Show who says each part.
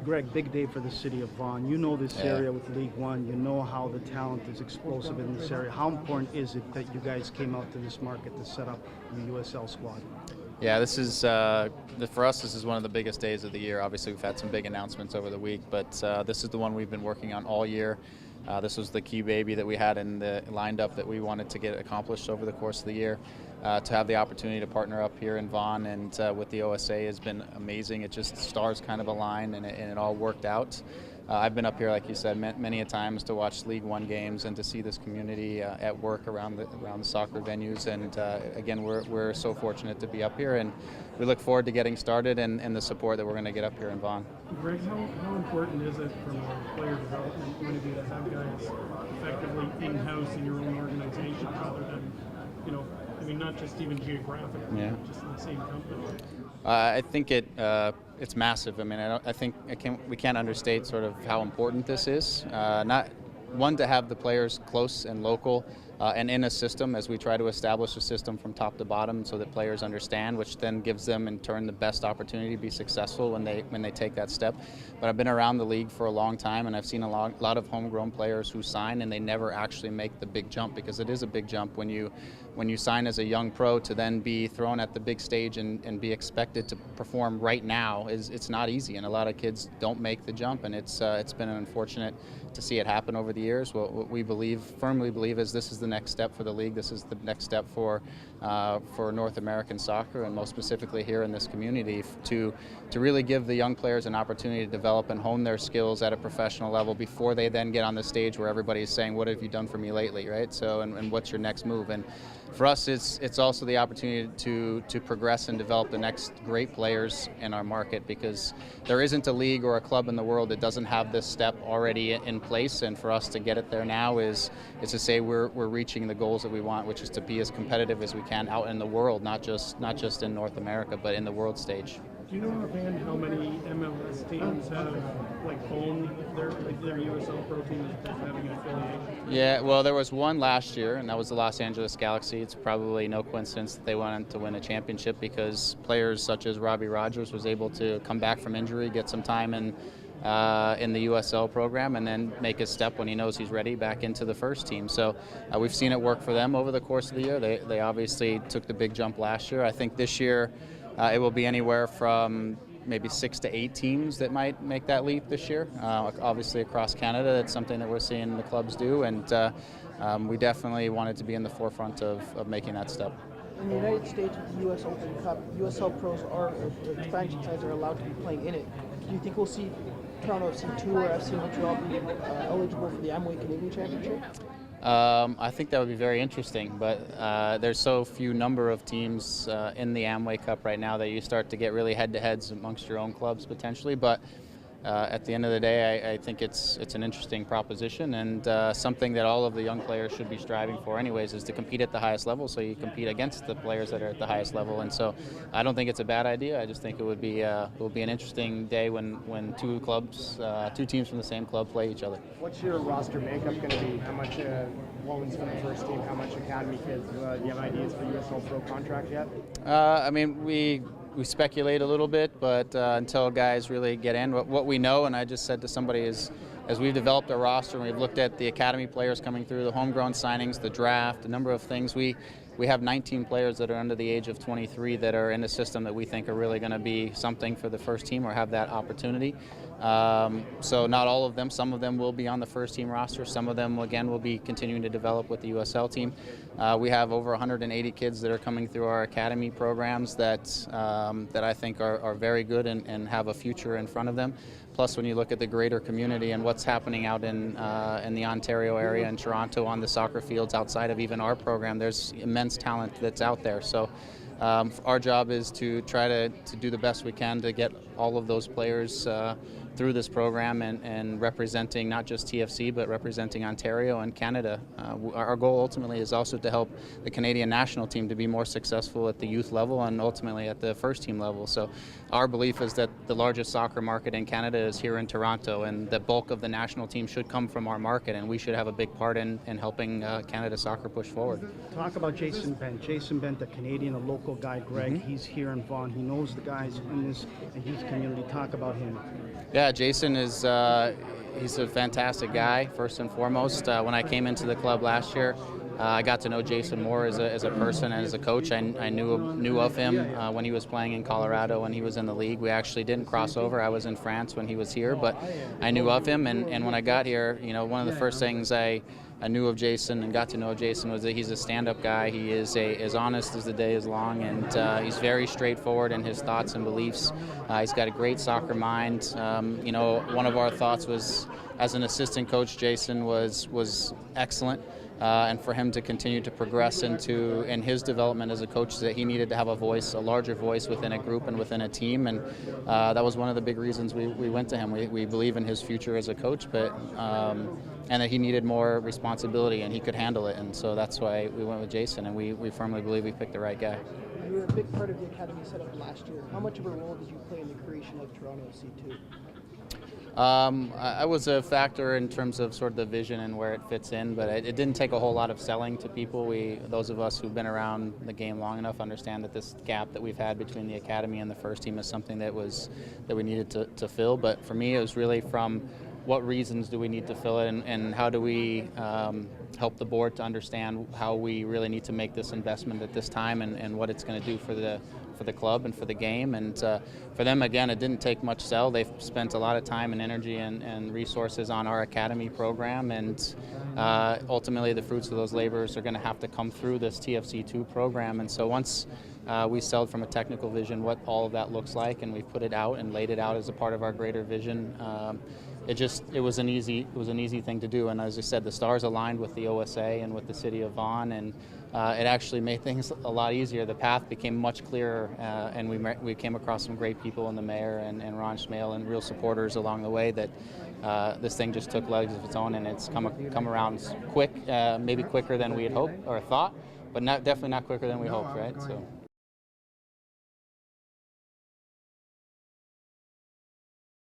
Speaker 1: Greg, big day for the city of Vaughan. You know this area with League One. You know how the talent is explosive in this area. How important is it that you guys came out to this market to set up the USL squad?
Speaker 2: Yeah, this is for us. This is one of the biggest days of the year. Obviously, we've had some big announcements over the week, but this is the one we've been working on all year. This was the key baby that we had in the lined up that we wanted to get accomplished over the course of the year. To have the opportunity to partner up here in Vaughan and with the OSA has been amazing. It just stars kind of aligned and it all worked out. I've been up here, like you said, many a times to watch League One games and to see this community at work around the soccer venues. And again, we're so fortunate to be up here, and we look forward to getting started and the support that we're going to get up here in Vaughan.
Speaker 3: Greg, how important is it from a player development point of view to have guys effectively in-house in your own organization rather than, not just even geographically, just in the same company?
Speaker 2: I think it's massive. I mean, we can't understate sort of how important this is. Not one, to have the players close and local and in a system, as we try to establish a system from top to bottom so that players understand, which then gives them in turn the best opportunity to be successful when they take that step. But I've been around the league for a long time, and I've seen a lot of homegrown players who sign and they never actually make the big jump, because it is a big jump when you sign as a young pro to then be thrown at the big stage and be expected to perform right now. It's not easy, and a lot of kids don't make the jump, and it's been unfortunate to see it happen over the years. What we firmly believe is this is the next step for the league. This is the next step for North American soccer, and most specifically here in this community, to really give the young players an opportunity to develop and hone their skills at a professional level before they then get on the stage where everybody is saying, what have you done for me lately, right? So, and what's your next move? And for us, it's also the opportunity to progress and develop the next great players in our market, because there isn't a league or a club in the world that doesn't have this step already in place. And for us to get it there now is to say we're reaching the goals that we want, which is to be as competitive as we can out in the world, not just in North America, but in the world stage.
Speaker 3: Do you know offhand how many MLS teams have owned their USL Pro team as having an affiliation?
Speaker 2: Yeah, well, there was one last year, and that was the Los Angeles Galaxy. It's probably no coincidence that they wanted to win a championship, because players such as Robbie Rogers was able to come back from injury, get some time in the USL program, and then make a step when he knows he's ready back into the first team. So we've seen it work for them over the course of the year. They obviously took the big jump last year. I think this year it will be anywhere from maybe 6 to 8 teams that might make that leap this year. Obviously across Canada, that's something that we're seeing the clubs do, and we definitely wanted to be in the forefront of making that step.
Speaker 4: In the United States, with the U.S. Open Cup, USL pros expansion sides are allowed to be playing in it. Do you think we'll see Toronto FC2 or FC Montreal be eligible for the Amway Canadian Championship?
Speaker 2: I think that would be very interesting, but there's so few number of teams in the Amway Cup right now that you start to get really head-to-heads amongst your own clubs potentially. But at the end of the day, I think it's an interesting proposition, and something that all of the young players should be striving for anyways, is to compete at the highest level, so you compete against the players that are at the highest level. And so I don't think it's a bad idea. I just think it will be an interesting day when two teams from the same club play each other.
Speaker 5: What's your roster makeup going to be? How much loans from the first team? How much academy kids? Do you have ideas for USL Pro contract yet?
Speaker 2: We speculate a little bit, but until guys really get in, what we know, and I just said to somebody, is as we've developed our roster and we've looked at the academy players coming through, the homegrown signings, the draft, a number of things, we have 19 players that are under the age of 23 that are in the system that we think are really going to be something for the first team or have that opportunity. So not all of them, some of them will be on the first team roster. Some of them, again, will be continuing to develop with the USL team. We have over 180 kids that are coming through our academy programs that I think are very good and have a future in front of them. Plus, when you look at the greater community and what's happening out in the Ontario area and Toronto on the soccer fields outside of even our program, there's immense talent that's out there. So our job is to try to do the best we can to get all of those players through this program and representing not just TFC but representing Ontario and Canada. Our goal ultimately is also to help the Canadian national team to be more successful at the youth level and ultimately at the first team level. So our belief is that the largest soccer market in Canada is here in Toronto, and the bulk of the national team should come from our market, and we should have a big part in helping Canada soccer push forward.
Speaker 1: Talk about Jason Bent. Jason Bent, a Canadian, a local local guy, Greg. He's here in Vaughan. He knows the guys in this and his community. Talk about him.
Speaker 2: Yeah, Jason is he's a fantastic guy, first and foremost. When I came into the club last year, I got to know Jason more as a person and as a coach. I knew of him when he was playing in Colorado, when he was in the league. We actually didn't cross over. I was in France when he was here, but I knew of him. And when I got here, one of the first things I knew of Jason and got to know Jason was that he's a stand-up guy. He is as honest as the day is long, and he's very straightforward in his thoughts and beliefs. He's got a great soccer mind. One of our thoughts was, as an assistant coach, Jason was excellent. And for him to continue to progress in his development as a coach, that he needed to have a larger voice within a group and within a team, and that was one of the big reasons we went to him. We believe in his future as a coach, but and that he needed more responsibility and he could handle it, and so that's why we went with Jason, and we firmly believe we picked the right guy.
Speaker 4: You were a big part of the academy setup last year. How much of a role did you play in the creation of Toronto FC2?
Speaker 2: I was a factor in terms of sort of the vision and where it fits in, but it didn't take a whole lot of selling to people. Those of us who've been around the game long enough understand that this gap that we've had between the academy and the first team is something that we needed to fill. But for me, it was really from what reasons do we need to fill it, and how do we help the board to understand how we really need to make this investment at this time, and what it's going to do for the club and for the game. And for them, again, it didn't take much sell. They've spent a lot of time and energy and resources on our academy program, and ultimately the fruits of those labors are going to have to come through this TFC2 program. And so once we sold from a technical vision what all of that looks like, and we've put it out and laid it out as a part of our greater vision, it was an easy thing to do. And as I said, the stars aligned with the OSA and with the city of Vaughan, and it actually made things a lot easier. The path became much clearer, and we came across some great people in the mayor and Ron Schmale and real supporters along the way, that this thing just took legs of its own, and it's come around quick, maybe quicker than we had hoped or thought, but definitely not quicker than we hoped, right? So.